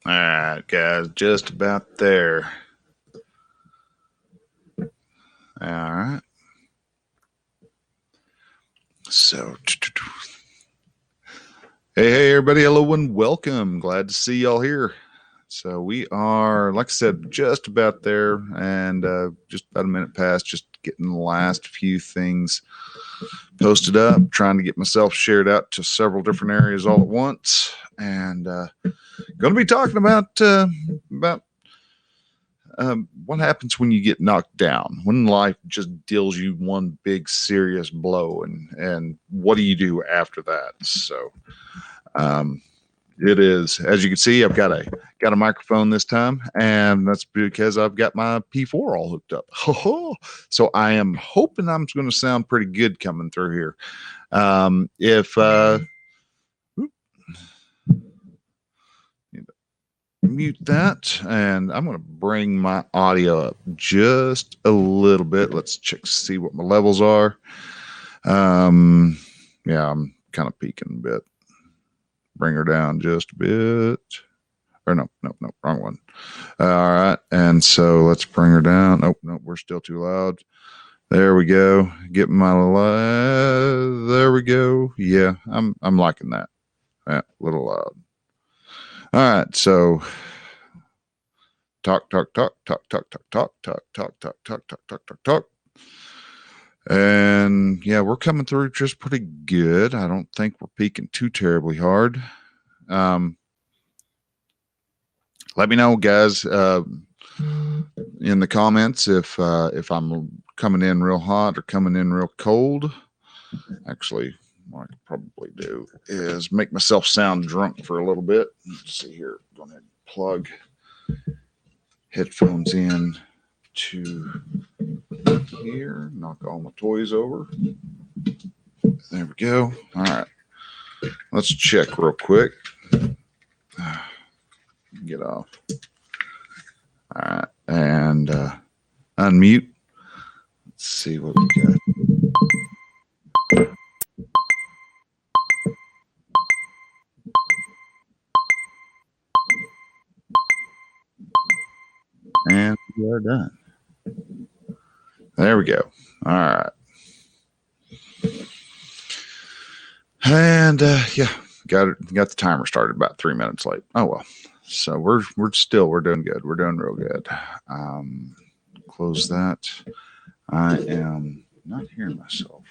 All right, guys, just about there. All right. So, hey, everybody, hello and welcome. Glad to see y'all here. So, we are, like I said, just about there and just about a minute past, just getting the last few things posted up, trying to get myself shared out to several different areas all at once. And going to be talking about what happens when you get knocked down, when life just deals you one big serious blow, and what do you do after that? So um, it is, as you can see, I've got a microphone this time, and that's because I've got my P4 all hooked up. So I am hoping I'm going to sound pretty good coming through here. If mute that, and I'm going to bring my audio up just a little bit. Let's check see what my levels are. Yeah, I'm kind of peaking a bit. Bring her down just a bit. Or no, wrong one. All right, and so let's bring her down. Nope, we're still too loud. There we go. Get my there we go. Yeah, I'm liking that. Yeah, a little loud. All right, so talk. And yeah, we're coming through just pretty good. I don't think we're peaking too terribly hard. Let me know, guys, in the comments if I'm coming in real hot or coming in real cold. Actually, what I could probably do is make myself sound drunk for a little bit. Let's see here. Go ahead and plug headphones in to here. Knock all my toys over. There we go. All right. Let's check real quick. Get off. All right. And unmute. Let's see what we got. And we are done. There we go. All right. And yeah, got the timer started about 3 minutes late. Oh well. So we're doing good. We're doing real good. Close that. I am not hearing myself.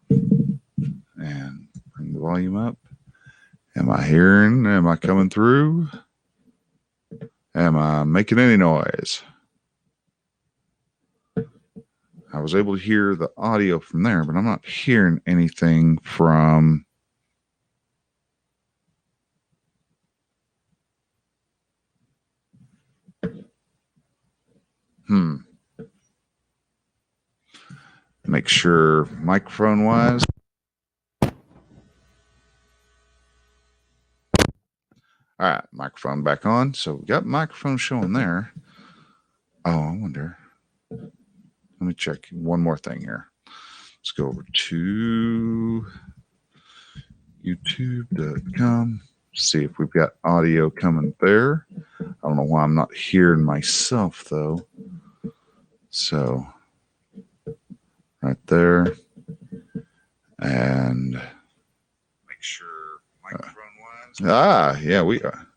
And bring the volume up. Am I hearing? Am I coming through? Am I making any noise? I was able to hear the audio from there, but I'm not hearing anything from. Make sure microphone wise. All right, microphone back on. So we got microphone showing there. Oh, I wonder. Let me check one more thing here. Let's go over to youtube.com. See if we've got audio coming there. I don't know why I'm not hearing myself though. So right there. And make sure microphone wise. Yeah, we are.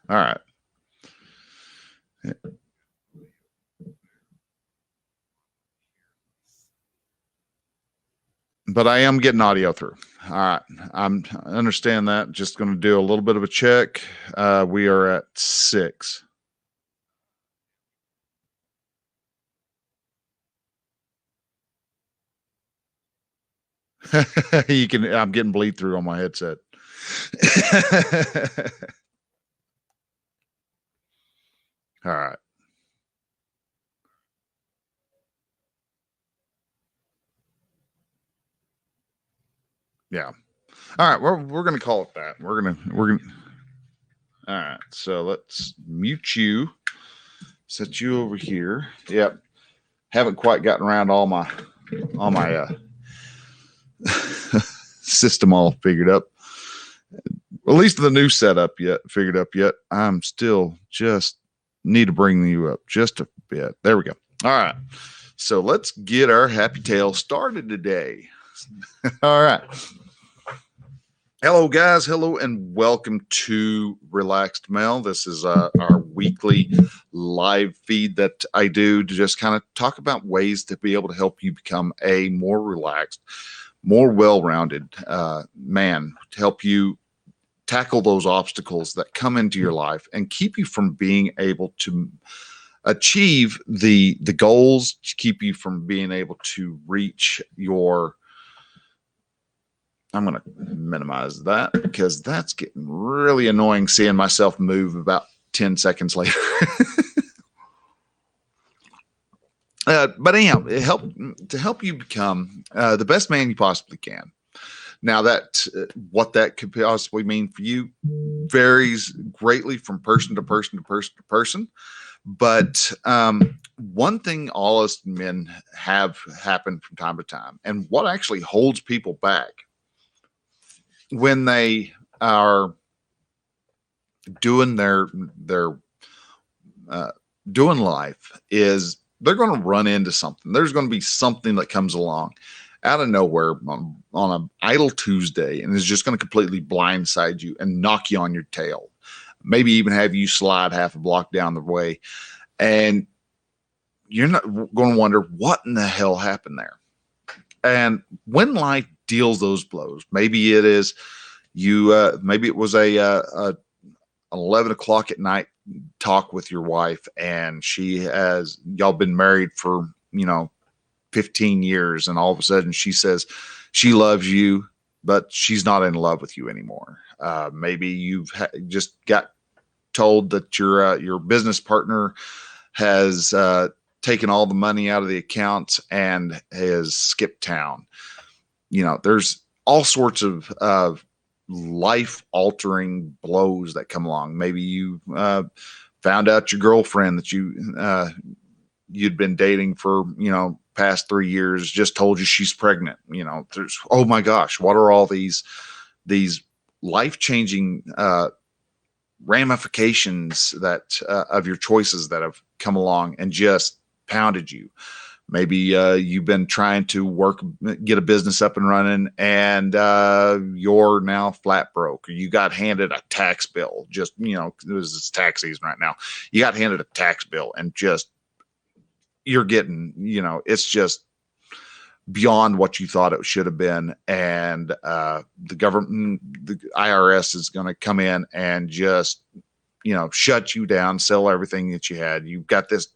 All right. But I am getting audio through. All right. I understand that. Just going to do a little bit of a check. We are at 6. You can. I'm getting bleed through on my headset. All right. Yeah. All right. We're gonna call it that. We're gonna. All right. So let's mute you. Set you over here. Yep. Haven't quite gotten around all my system all figured up. At least the new setup figured up yet. I'm still just need to bring you up just a bit. There we go. All right. So let's get our happy tale started today. All right. Hello, guys. Hello, and welcome to Relaxed Mel. This is our weekly live feed that I do to just kind of talk about ways to be able to help you become a more relaxed, more well-rounded man, to help you tackle those obstacles that come into your life and keep you from being able to achieve the goals, keep you from being able to reach your. I'm going to minimize that because that's getting really annoying seeing myself move about 10 seconds later. But anyhow, to help you become the best man you possibly can. Now that what that could possibly mean for you varies greatly from person to person to person to person. But one thing all us men have happened from time to time, and what actually holds people back when they are doing their doing life, is they're going to run into something. There's going to be something that comes along out of nowhere on an idle Tuesday and is just going to completely blindside you and knock you on your tail. Maybe even have you slide half a block down the way, and you're not going to wonder what in the hell happened there. And when life deals those blows, maybe it is you, maybe it was a 11 o'clock at night talk with your wife, and y'all been married for 15 years, and all of a sudden she says she loves you, but she's not in love with you anymore. Maybe you've just got told that your business partner has taken all the money out of the account and has skipped town. There's all sorts of life altering blows that come along. Maybe you found out your girlfriend that you'd been dating for past 3 years just told you she's pregnant. There's, oh my gosh, what are all these life-changing ramifications that of your choices that have come along and just pounded you. Maybe you've been trying to get a business up and running, and you're now flat broke, or you got handed a tax bill. Just, it's tax season right now. You got handed a tax bill, and just you're getting, it's just beyond what you thought it should have been. And the government, the IRS is going to come in and just, shut you down, sell everything that you had. You've got this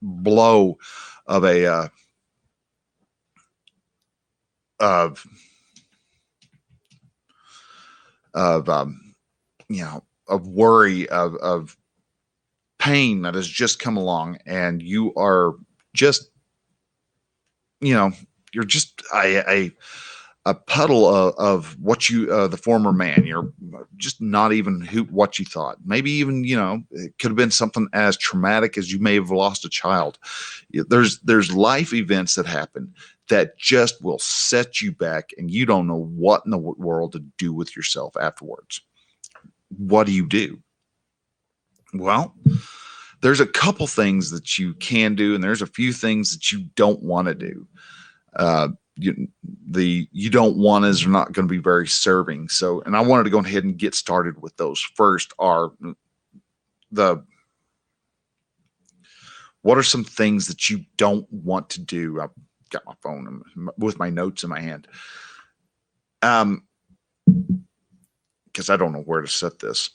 blow of of worry, of pain that has just come along, and you are just, you're just a puddle of what you, the former man. You're just not even what you thought. Maybe even, it could have been something as traumatic as you may have lost a child. There's life events that happen that just will set you back, and you don't know what in the world to do with yourself afterwards. What do you do? Well, there's a couple things that you can do, and there's a few things that you don't want to do. You don't want is not going to be very serving. So, and I wanted to go ahead and get started with those. First are what are some things that you don't want to do? I've got my phone with my notes in my hand. Because I don't know where to set this.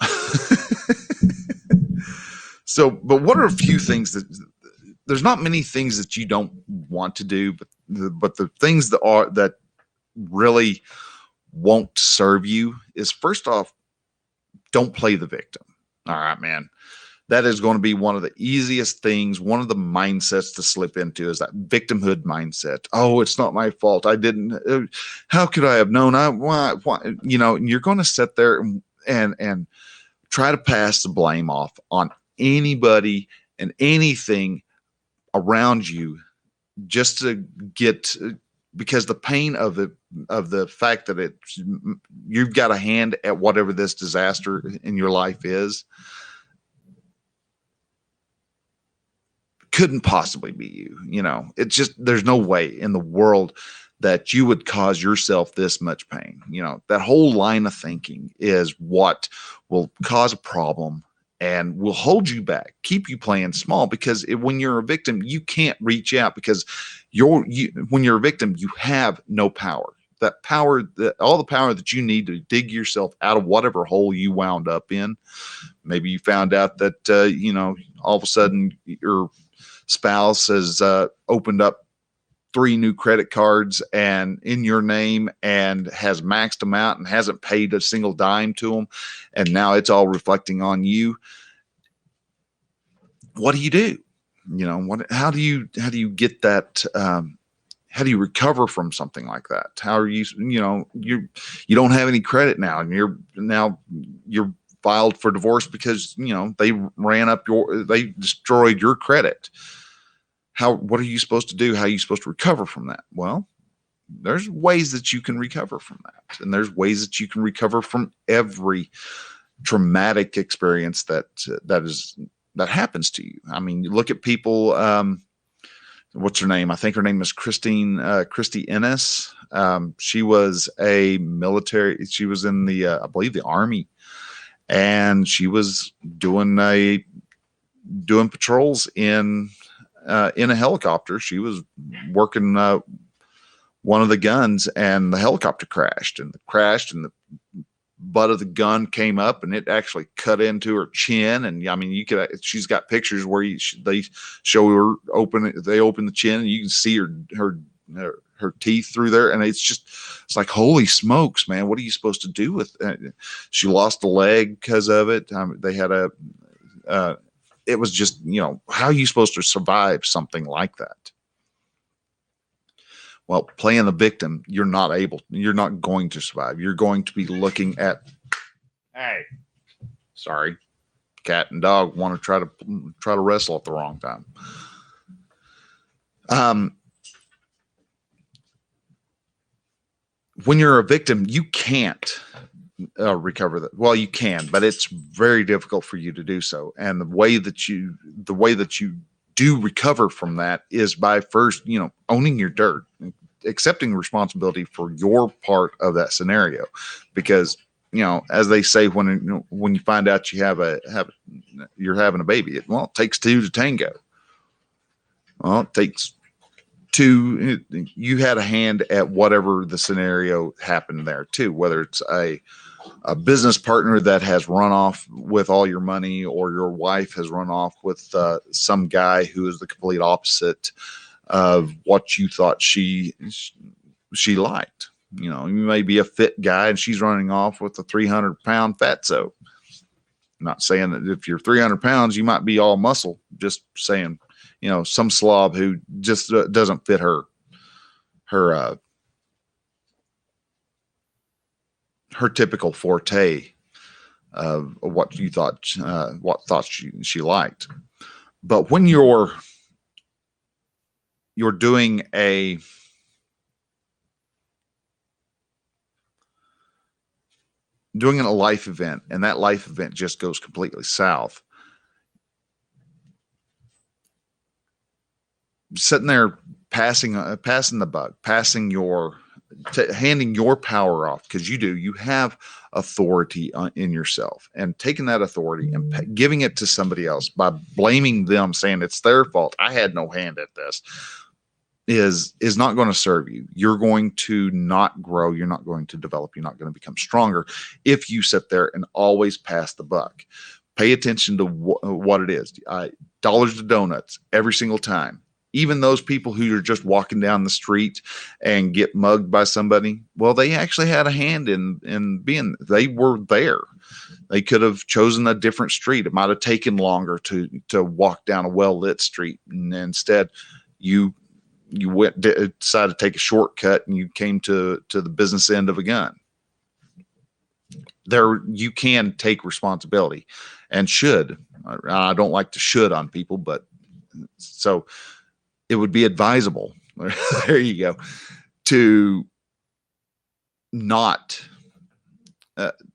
So, but what are a few things there's not many things that you don't want to do, but the things that really won't serve you is, first off, don't play the victim. All right, man. That is going to be one of the easiest things. One of the mindsets to slip into is that victimhood mindset. Oh, it's not my fault. I didn't. How could I have known? Why? And you're going to sit there and try to pass the blame off on anybody and anything around you, just to get, because the pain of the fact that you've got a hand at whatever this disaster in your life is, couldn't possibly be you. It's just, there's no way in the world that you would cause yourself this much pain. That whole line of thinking is what will cause a problem and will hold you back, keep you playing small, because when you're a victim, you can't reach out, because when you're a victim, you have no power. That power, all the power that you need to dig yourself out of whatever hole you wound up in. Maybe you found out that, all of a sudden your spouse has opened up 3 new credit cards and in your name, and has maxed them out and hasn't paid a single dime to them. And now it's all reflecting on you. What do you do? How do you get that? How do you recover from something like that? How are you, you don't have any credit now, and you're filed for divorce because, they destroyed your credit. What are you supposed to do? How are you supposed to recover from that? Well, there's ways that you can recover from that. And there's ways that you can recover from every traumatic experience that happens to you. I mean, you look at people, what's her name? I think her name is Christy Ennis. She was a military, she was in the, I believe the Army, and she was doing patrols in a helicopter. She was working one of the guns, and the helicopter crashed, and the butt of the gun came up, and it actually cut into her chin. And I mean, she's got pictures where they show her they open the chin, and you can see her teeth through there. And it's like, holy smokes, man, what are you supposed to do with it? She lost a leg because of it. They had it was just, how are you supposed to survive something like that? Well, playing the victim, you're not going to survive. You're going to be looking at, hey, sorry, cat and dog want to try to wrestle at the wrong time. When you're a victim, you can't recover that. Well, you can, but it's very difficult for you to do so. And the way that you do recover from that is by first, owning your dirt, accepting responsibility for your part of that scenario. Because, as they say, when you find out you're having a baby, it takes 2 to tango. Well, it takes 2. You had a hand at whatever the scenario happened there too, whether it's a business partner that has run off with all your money, or your wife has run off with some guy who is the complete opposite of what you thought she liked. You may be a fit guy and she's running off with a 300-pound fatso. I'm not saying that if you're 300 pounds, you might be all muscle. Just saying, some slob who just doesn't fit her typical forte of what you thought, she liked. But when you're doing a life event, and that life event just goes completely south, sitting there passing the buck, handing your power off, because you have authority in yourself, and taking that authority and giving it to somebody else by blaming them, saying it's their fault, I had no hand at this, is not going to serve you. You're going to not grow. You're not going to develop. You're not going to become stronger if you sit there and always pass the buck. Pay attention to what it is. Dollars to donuts every single time. Even those people who are just walking down the street and get mugged by somebody, well, they actually had a hand in being, they were there. They could have chosen a different street. It might have taken longer to walk down a well-lit street. And instead you decided to take a shortcut, and you came to the business end of a gun. there you can take responsibility and should. I don't like to should on people, but so it would be advisable. There you go. To not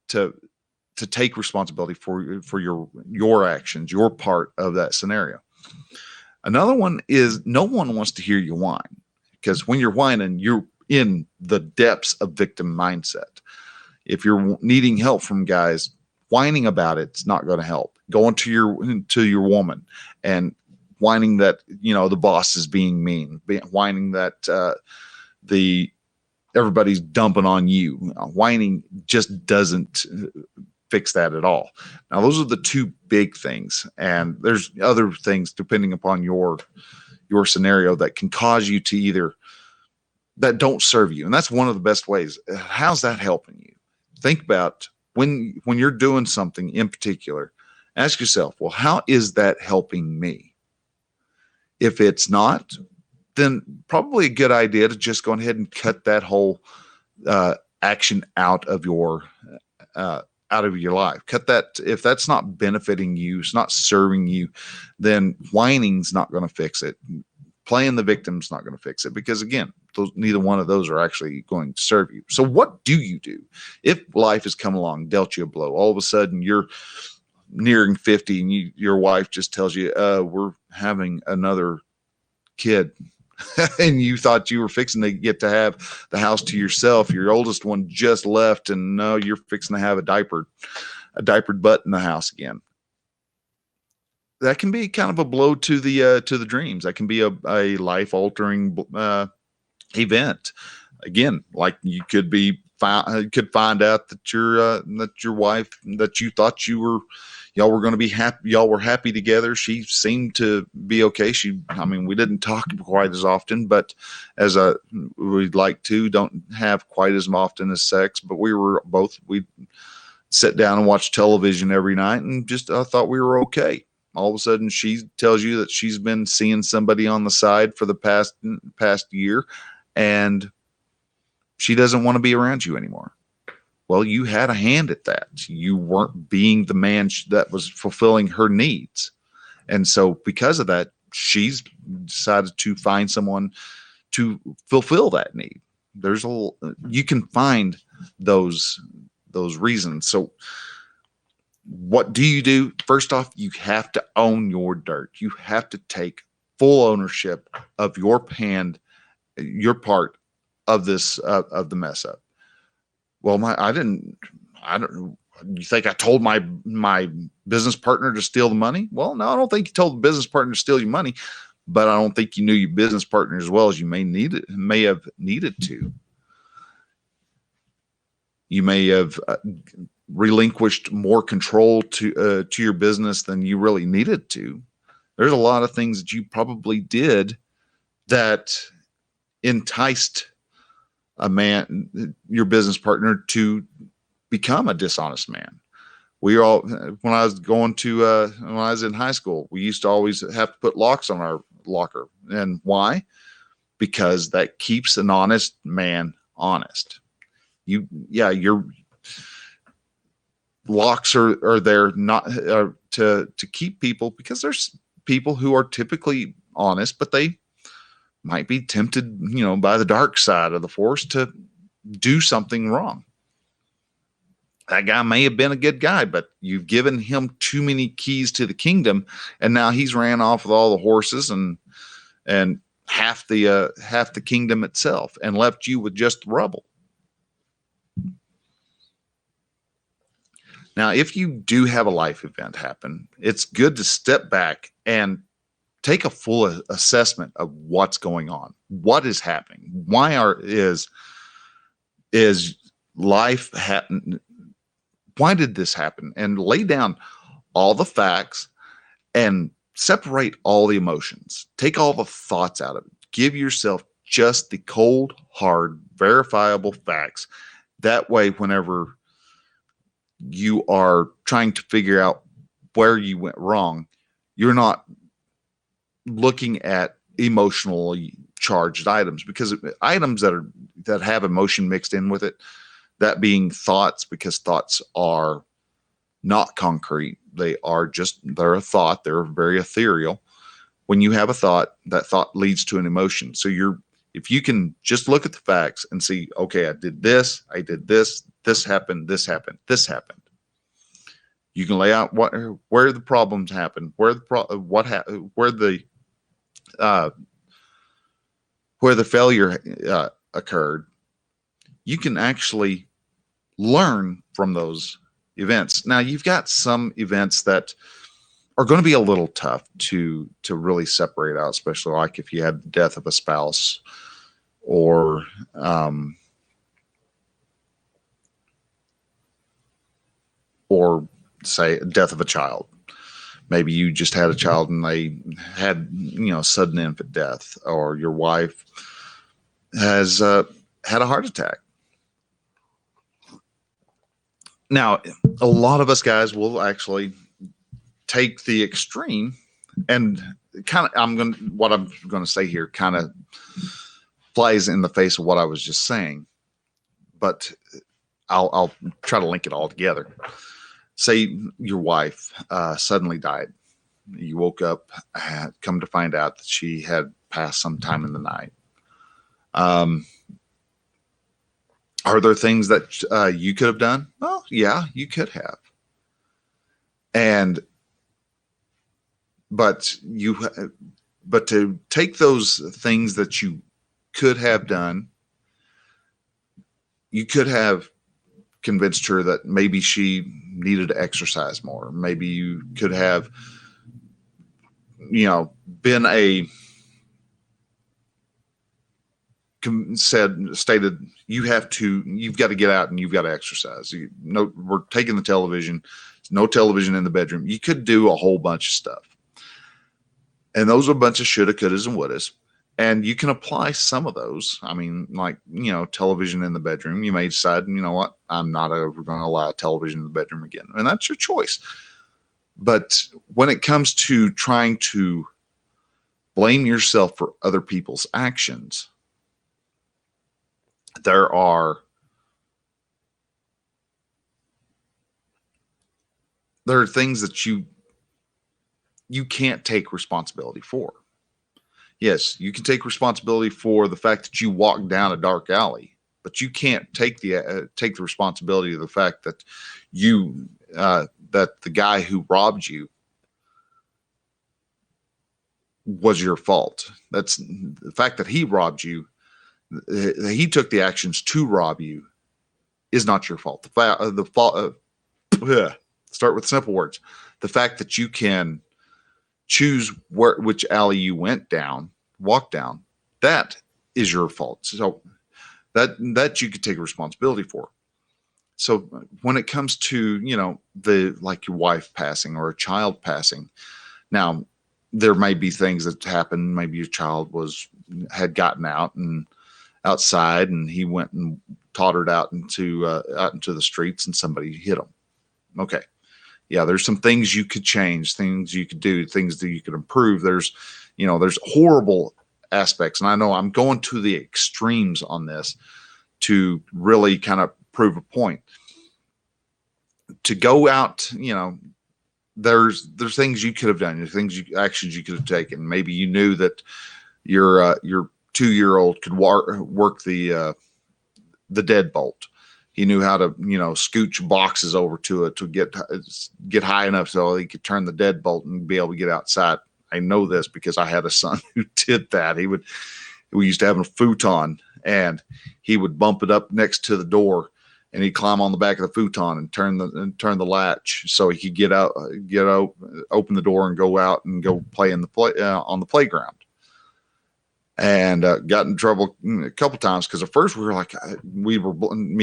to take responsibility for your actions, your part of that scenario. Another one is no one wants to hear you whine, because when you're whining, you're in the depths of victim mindset. If you're needing help from guys, whining about it's not going to help. Going to your woman and whining that the boss is being mean, whining that everybody's dumping on you. Whining just doesn't fix that at all. Now, those are the two big things, and there's other things depending upon your scenario that can cause you to either that don't serve you, and that's one of the best ways. How's that helping you? Think about when you're doing something in particular. Ask yourself, well, how is that helping me? If it's not, then probably a good idea to just go ahead and cut that whole action out of your life. Cut that. If that's not benefiting you, it's not serving you, then whining's not going to fix it. Playing the victim's not going to fix it, because again, neither one of those are actually going to serve you. So what do you do if life has come along, dealt you a blow? All of a sudden you're nearing 50 and your wife just tells you, we're having another kid. And you thought you were fixing to get to have the house to yourself. Your oldest one just left, and no, you're fixing to have a diapered butt in the house again. That can be kind of a blow to the dreams. That can be a life altering event. Again, like you could find out that your wife that you thought y'all were going to be happy. Y'all were happy together. She seemed to be okay. We didn't talk quite as often, but as we'd like to, don't have quite as often as sex, but we'd sit down and watch television every night, and just thought we were okay. All of a sudden she tells you that she's been seeing somebody on the side for the past year, and she doesn't want to be around you anymore. Well, you had a hand at that. You weren't being the man that was fulfilling her needs. And so because of that, she's decided to find someone to fulfill that need. You can find those reasons. So what do you do? First off, you have to own your dirt. You have to take full ownership of your part of this, of the mess up. Well, you think I told my business partner to steal the money? Well, no, I don't think you told the business partner to steal your money, but I don't think you knew your business partner as well as you may have needed to. You may have relinquished more control to your business than you really needed to. There's a lot of things that you probably did that enticed your business partner, to become a dishonest man. When I was in high school, we used to always have to put locks on our locker. And why? Because that keeps an honest man honest. Your locks are there to keep people, because there's people who are typically honest, but they might be tempted, by the dark side of the force to do something wrong. That guy may have been a good guy, but you've given him too many keys to the kingdom, and now he's ran off with all the horses and half the kingdom itself, and left you with just the rubble. Now, if you do have a life event happen, it's good to step back and take a full assessment of what's going on. What is happening? Why is life happen? Why did this happen? And lay down all the facts and separate all the emotions. Take all the thoughts out of it. Give yourself just the cold, hard, verifiable facts. That way, whenever you are trying to figure out where you went wrong, you're not looking at emotionally charged items, because items that have emotion mixed in with it, that being thoughts, because thoughts are not concrete. They're a thought. They're very ethereal. When you have a thought, that thought leads to an emotion. So if you can just look at the facts and see, okay, I did this, this happened, this happened, this happened. You can lay out where the problems happen, where the failure occurred. You can actually learn from those events. Now, you've got some events that are going to be a little tough to really separate out, especially like if you had the death of a spouse or say death of a child. Maybe you just had a child and they had, sudden infant death, or your wife has had a heart attack. Now, a lot of us guys will actually take the extreme, and what I'm going to say here kind of flies in the face of what I was just saying, but I'll try to link it all together. Say your wife suddenly died. You woke up, come to find out that she had passed sometime in the night. Are there things that you could have done? Well, yeah, you could have. But to take those things that you could have done, you could have convinced her that maybe she needed to exercise more. Maybe you could have, been stated, you've got to get out and you've got to exercise. We're taking the television, no television in the bedroom. You could do a whole bunch of stuff. And those are a bunch of shoulda, couldas, and wouldas. And you can apply some of those. I mean, like, television in the bedroom. You may decide, you know what, I'm not ever going to allow television in the bedroom again. And that's your choice. But when it comes to trying to blame yourself for other people's actions, there are things that you can't take responsibility for. Yes, you can take responsibility for the fact that you walked down a dark alley, but you can't take the responsibility of the fact that that the guy who robbed you was your fault. That's the fact that he robbed you. He took the actions to rob you is not your fault. Start with simple words. The fact that you can choose which alley you walked down, that is your fault. So that you could take responsibility for. So when it comes to, like your wife passing or a child passing, now there may be things that happen. Maybe your child had gotten out and outside, and he went and tottered out into the streets, and somebody hit him. Okay. Yeah, there's some things you could change, things you could do, things that you could improve. There's horrible aspects. And I know I'm going to the extremes on this to really kind of prove a point. To go out, there's things you could have done, actions you could have taken. Maybe you knew that your 2-year-old could work the deadbolt. He knew how to, scooch boxes over to it to get high enough so he could turn the deadbolt and be able to get outside. I know this because I had a son who did that. We used to have a futon, and he would bump it up next to the door, and he'd climb on the back of the futon and turn the latch so he could get out, open the door and go out and go play on the playground. And got in trouble a couple times because at first me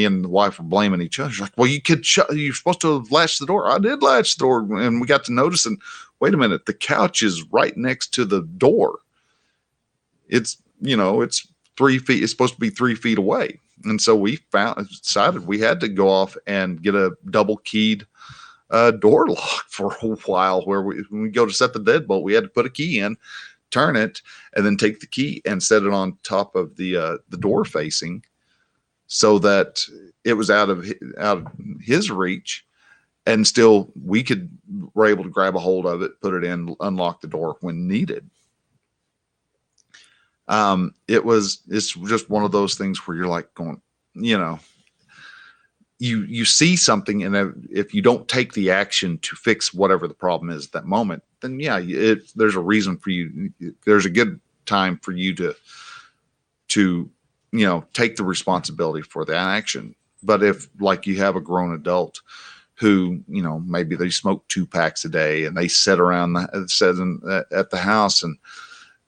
and the wife were blaming each other. She's like, well, you're supposed to have latched the door. I did latch the door, and we got to notice, and wait a minute, the couch is right next to the door. It's 3 feet. It's supposed to be 3 feet away. And so we decided we had to go off and get a double keyed door lock for a while, where when we go to set the deadbolt, we had to put a key in, turn it, and then take the key and set it on top of the door facing so that it was out of his reach, and still were able to grab a hold of it, put it in, unlock the door when needed. It's just one of those things where you're like going, you see something, and if you don't take the action to fix whatever the problem is at that moment, then there's a reason for you. There's a good time for you to take the responsibility for that action. But if, like, you have a grown adult who, maybe they smoke 2 packs a day and they sit around at the house, and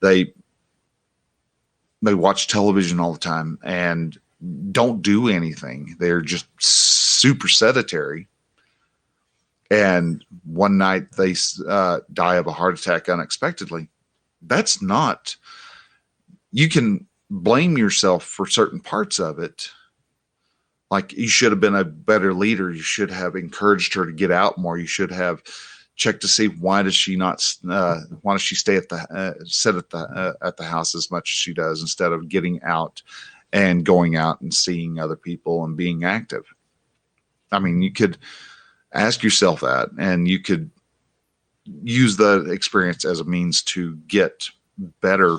they watch television all the time and don't do anything. They're just super sedentary. And one night they die of a heart attack unexpectedly. That's not, you can blame yourself for certain parts of it. Like, you should have been a better leader. You should have encouraged her to get out more. You should have checked to see why does she stay at the house as much as she does, instead of getting out and going out and seeing other people and being active. I mean, you could ask yourself that, and you could use the experience as a means to get better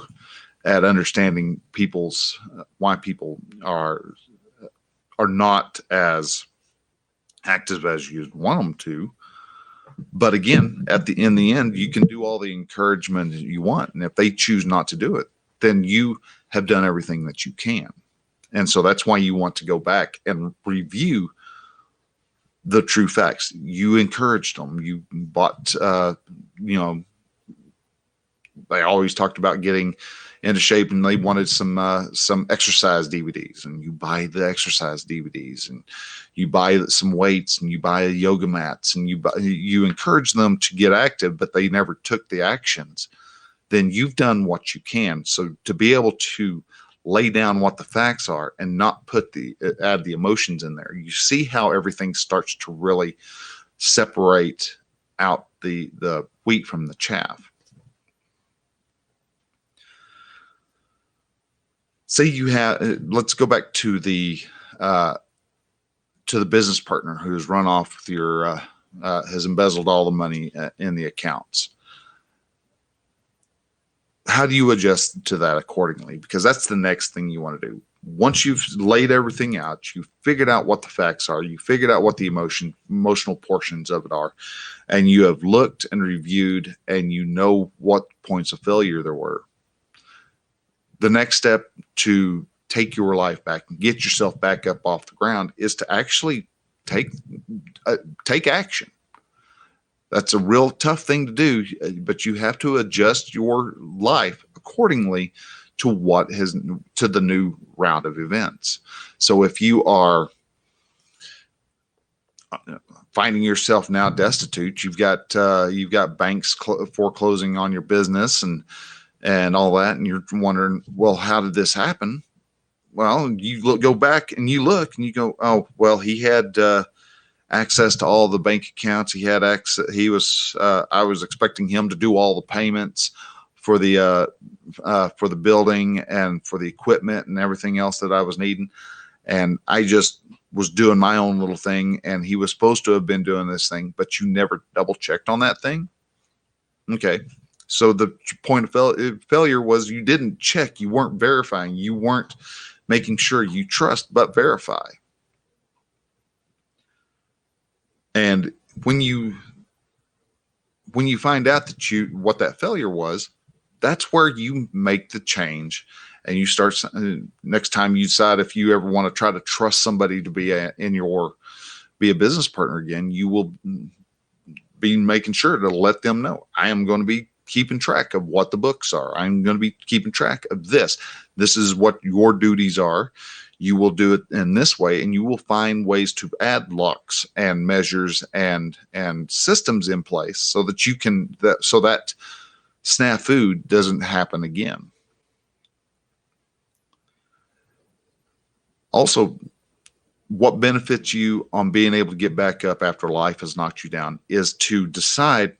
at understanding why people are not as active as you want them to. But again, in the end, you can do all the encouragement you want, and if they choose not to do it, then you have done everything that you can. And so that's why you want to go back and review the true facts. You encouraged them. You bought, they always talked about getting into shape, and they wanted some exercise DVDs, and you buy the exercise DVDs, and you buy some weights, and you buy yoga mats, and you encourage them to get active, but they never took the actions. Then you've done what you can. So to be able to lay down what the facts are and not add the emotions in there, you see how everything starts to really separate out the wheat from the chaff. Say let's go back to the business partner who's run off with has embezzled all the money in the accounts. How do you adjust to that accordingly? Because that's the next thing you want to do. Once you've laid everything out, you've figured out what the facts are, you figured out what the emotional portions of it are, and you have looked and reviewed, and you know what points of failure there were. The next step to take your life back and get yourself back up off the ground is to actually take action. That's a real tough thing to do, but you have to adjust your life accordingly to the new round of events. So if you are finding yourself now destitute, you've got banks foreclosing on your business and all that, and you're wondering, well, how did this happen? Well, you go back and you look and you go, oh, well, he had access to all the bank accounts. He had access. I was expecting him to do all the payments for the building and for the equipment and everything else that I was needing. And I just was doing my own little thing, and he was supposed to have been doing this thing, but you never double checked on that thing. Okay. So the point of failure was you didn't check. You weren't verifying. You weren't making sure. You trust but verify. And when you find out what that failure was, that's where you make the change, and you start. Next time you decide if you ever want to try to trust somebody to be a business partner again, you will be making sure to let them know, I am going to be keeping track of what the books are. I'm going to be keeping track of this. This is what your duties are. You will do it in this way, and you will find ways to add locks and measures and systems in place so that so that snafu doesn't happen again. Also, what benefits you on being able to get back up after life has knocked you down is to decide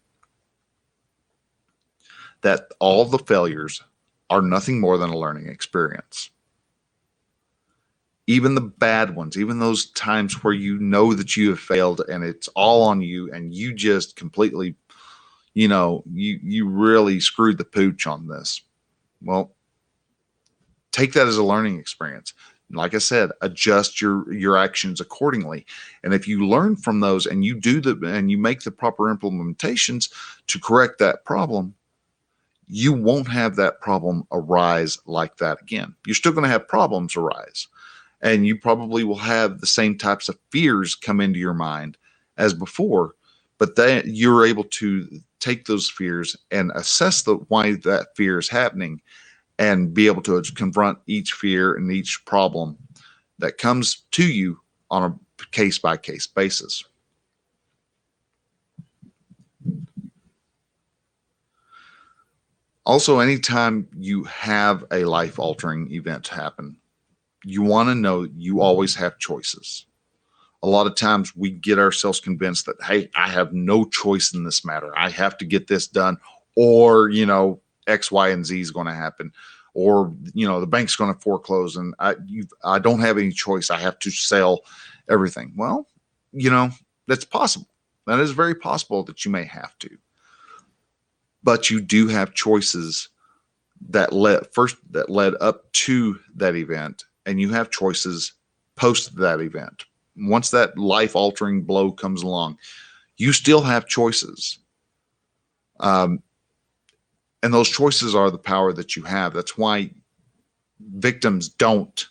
that all the failures are nothing more than a learning experience. even the bad ones, even those times where you know that you have failed and it's all on you and you just completely, you really screwed the pooch on this. Well, take that as a learning experience. Like I said, adjust your actions accordingly. And if you learn from those and you make the proper implementations to correct that problem, you won't have that problem arise like that again. You're still going to have problems arise, and you probably will have the same types of fears come into your mind as before, but then you're able to take those fears and assess why that fear is happening and be able to confront each fear and each problem that comes to you on a case by case basis. Also, anytime you have a life altering event happen, you want to know you always have choices. A lot of times we get ourselves convinced that, hey, I have no choice in this matter. I have to get this done, or, X, Y, and Z is going to happen, or, the bank's going to foreclose and I don't have any choice. I have to sell everything. Well, that's possible. That is very possible that you may have to, but you do have choices that led up to that event, and you have choices post that event. Once that life altering blow comes along, you still have choices. And those choices are the power that you have. That's why victims don't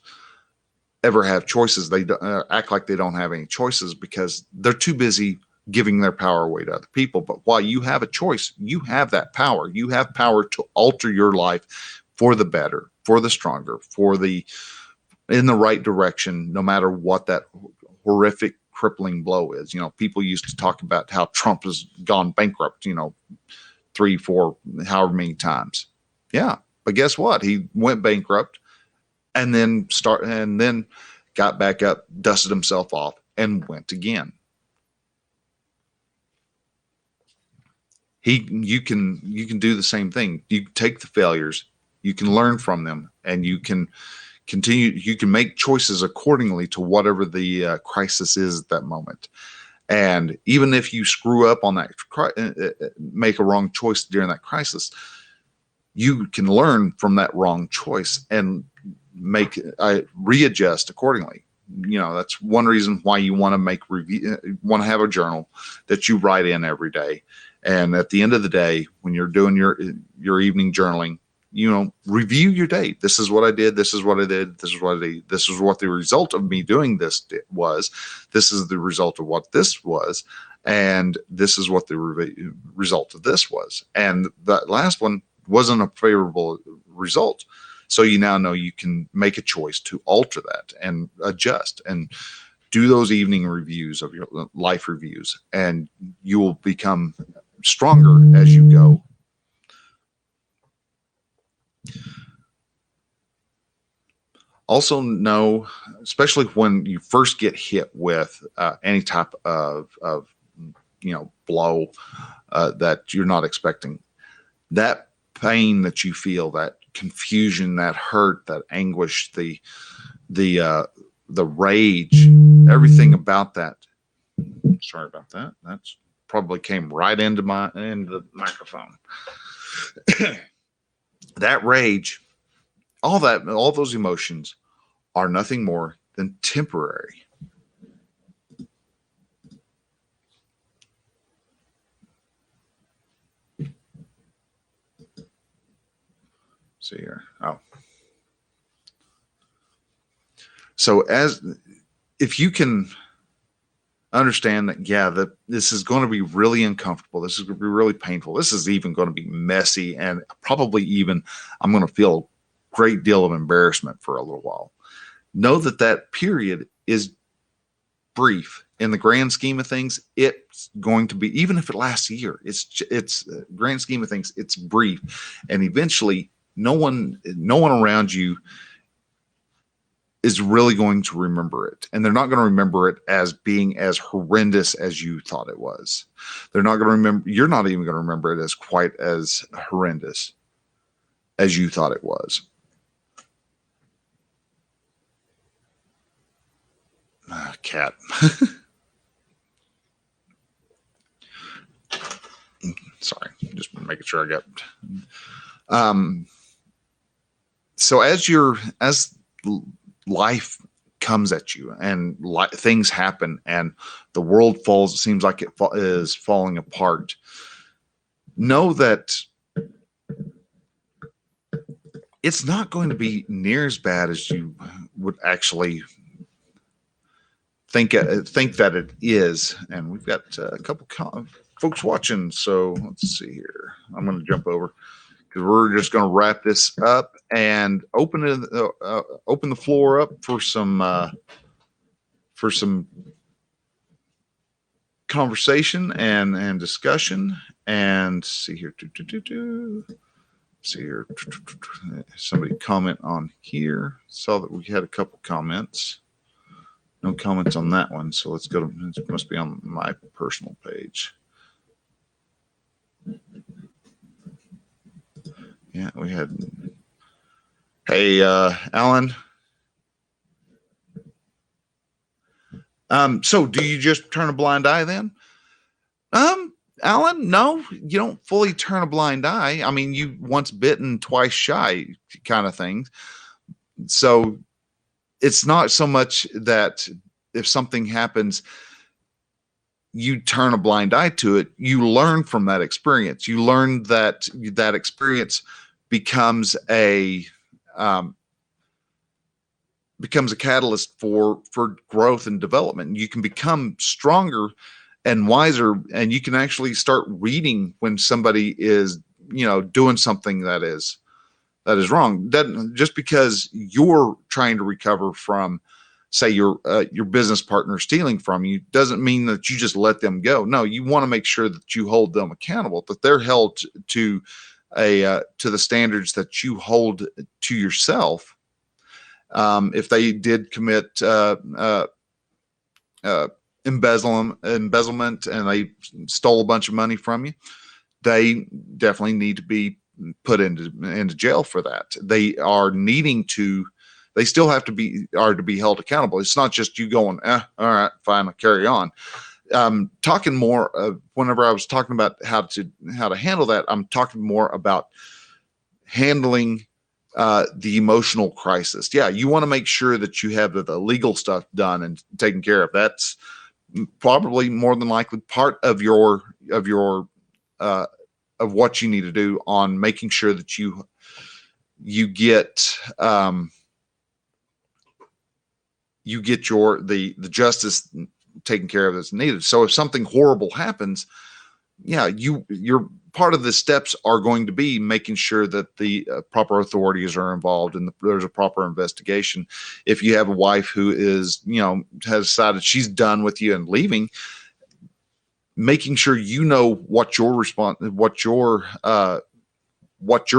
ever have choices. They act like they don't have any choices because they're too busy giving their power away to other people. But while you have a choice, you have that power. You have power to alter your life for the better, for the stronger, in the right direction, no matter what that horrific crippling blow is. People used to talk about how Trump has gone bankrupt, 3, 4, however many times. Yeah. But guess what? He went bankrupt and then got back up, dusted himself off, and went again. You can do the same thing. You take the failures, you can learn from them, and you can continue. You can make choices accordingly to whatever the crisis is at that moment. And even if you screw up on that, make a wrong choice during that crisis, you can learn from that wrong choice and readjust accordingly. That's one reason why you want to have a journal that you write in every day. And at the end of the day, when you're doing your evening journaling, review your day. This is what I did. This is what I did. This is what I did. This is what the result of me doing this was. This is the result of what this was. And this is what the result of this was. And that last one wasn't a favorable result. So you now know you can make a choice to alter that and adjust and do those evening reviews of your life reviews, and you will become stronger as you go. Also know, especially when you first get hit with any type of blow that you're not expecting, that pain that you feel, that confusion, that hurt, that anguish, the rage, everything about that. Sorry about that. That's probably came right into the microphone. That rage, all those emotions are nothing more than temporary. See here. Oh. So if you can understand that, that this is going to be really uncomfortable. This is going to be really painful. This is even going to be messy, and probably even I'm going to feel a great deal of embarrassment for a little while. Know that period is brief in the grand scheme of things. It's going to be, even if it lasts a year, it's grand scheme of things, it's brief, and eventually no one around you is really going to remember it, and they're not going to remember it as being as horrendous as you thought it was. They're not going to remember. You're not even going to remember it as quite as horrendous as you thought it was. Cat. Sorry, just making sure I got. So as life comes at you and things happen and the world seems like it is falling apart, know that it's not going to be near as bad as you would actually think that it is. And we've got a couple folks watching, so let's see here. I'm going to jump over because we're just going to wrap this up and open the floor up for some conversation and discussion. And see here, see here, somebody comment on here. Saw that we had a couple comments. No comments on that one, so let's go to, it must be on my personal page. Yeah, we had, hey, Alan. So do you just turn a blind eye then? Alan, no, you don't fully turn a blind eye. I mean, you once bitten, twice shy kind of things. So it's not so much that if something happens, you turn a blind eye to it. You learn from that experience. You learn that that experience becomes a catalyst for growth and development. You can become stronger and wiser, and you can actually start reading when somebody is, doing something that is wrong. That just because you're trying to recover from, say, your business partner stealing from you, doesn't mean that you just let them go. No, you want to make sure that you hold them accountable, that they're held to the standards that you hold to yourself. If they did commit embezzlement and they stole a bunch of money from you, they definitely need to be put into jail for that. They still have to be held accountable. It's not just you going, all right, fine, I'll carry on. Talking more, whenever I was talking about how to handle that, I'm talking more about handling the emotional crisis. Yeah, you want to make sure that you have the legal stuff done and taken care of. That's probably more than likely part of what you need to do on making sure that you get the justice taken care of that's needed. So if something horrible happens, yeah, you're part of the steps are going to be making sure that the proper authorities are involved and there's a proper investigation. If you have a wife who is, has decided she's done with you and leaving, making sure what your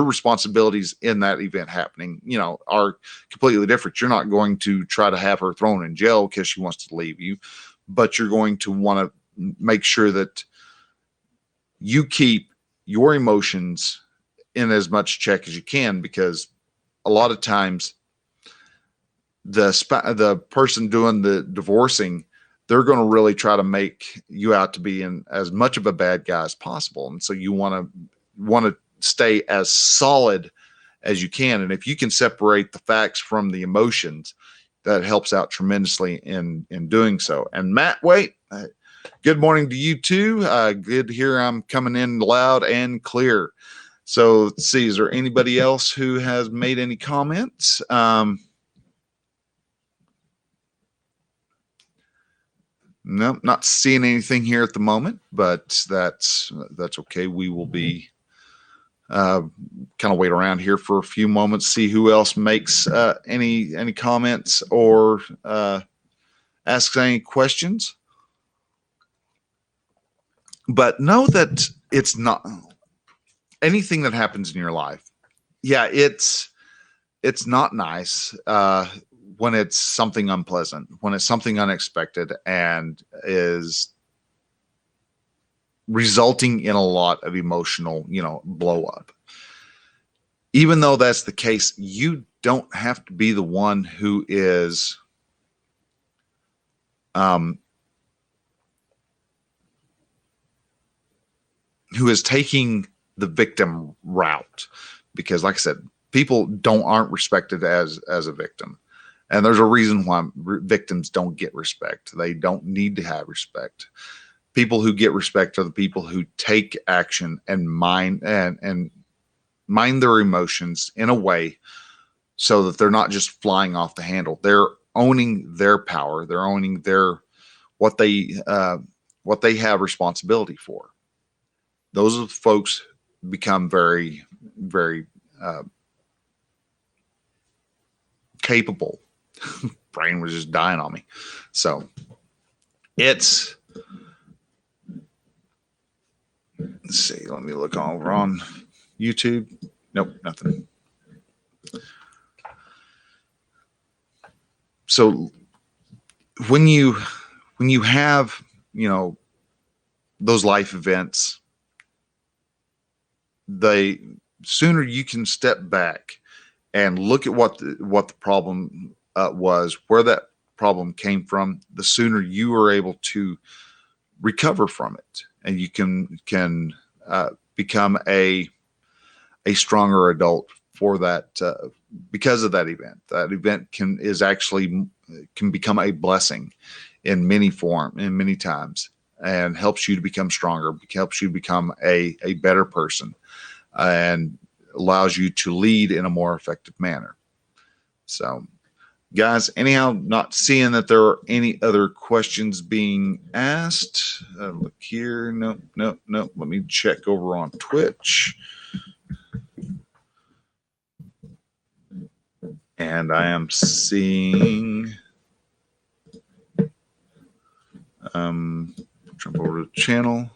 responsibilities in that event happening, are completely different. You're not going to try to have her thrown in jail because she wants to leave you, but you're going to want to make sure that you keep your emotions in as much check as you can, because a lot of times the person doing the divorcing, they're going to really try to make you out to be in as much of a bad guy as possible. And so you want to stay as solid as you can. And if you can separate the facts from the emotions, that helps out tremendously in doing so. And Matt, wait, good morning to you too. Good to hear I'm coming in loud and clear. So let's see, is there anybody else who has made any comments? No, not seeing anything here at the moment, but that's okay. We will be kind of wait around here for a few moments, see who else makes any comments or asks any questions. But know that it's not anything that happens in your life. Yeah, it's not nice when it's something unpleasant, when it's something unexpected and is resulting in a lot of emotional, blow up. Even though that's the case, you don't have to be the one who is um, who is taking the victim route, because like I said, people aren't respected as a victim. And there's a reason why victims don't get respect. They don't need to have respect. People who get respect are the people who take action and mind their emotions in a way so that they're not just flying off the handle. They're owning their power. They're owning their what they have responsibility for. Those are the folks become very, very capable. Brain was just dying on me. So let's see. Let me look over on YouTube. Nope, nothing. So when you have, those life events, the sooner you can step back and look at what the problem was, where that problem came from, the sooner you are able to recover from it, and you can become a stronger adult for that, because of that event. That event can become a blessing in many times, and helps you to become stronger, helps you become a better person, and allows you to lead in a more effective manner. So, guys, anyhow, not seeing that there are any other questions being asked. Look here. Nope. Let me check over on Twitch. And I am seeing, jump over to the channel,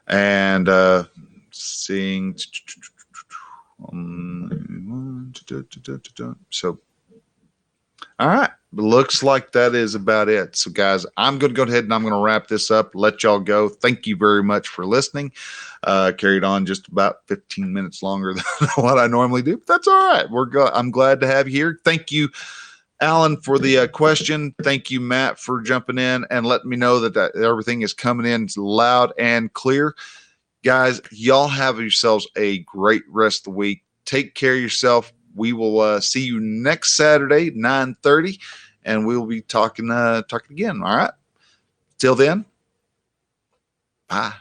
and seeing, so, all right. Looks like that is about it. So, guys, I'm going to go ahead and I'm going to wrap this up, let y'all go. Thank you very much for listening. Carried on just about 15 minutes longer than what I normally do, but that's all right. I'm glad to have you here. Thank you, Alan, for the question. Thank you, Matt, for jumping in and letting me know that everything is coming in loud and clear. Guys, y'all have yourselves a great rest of the week. Take care of yourself. We will see you next Saturday, 9:30, and we will be talking again. All right. Till then, bye.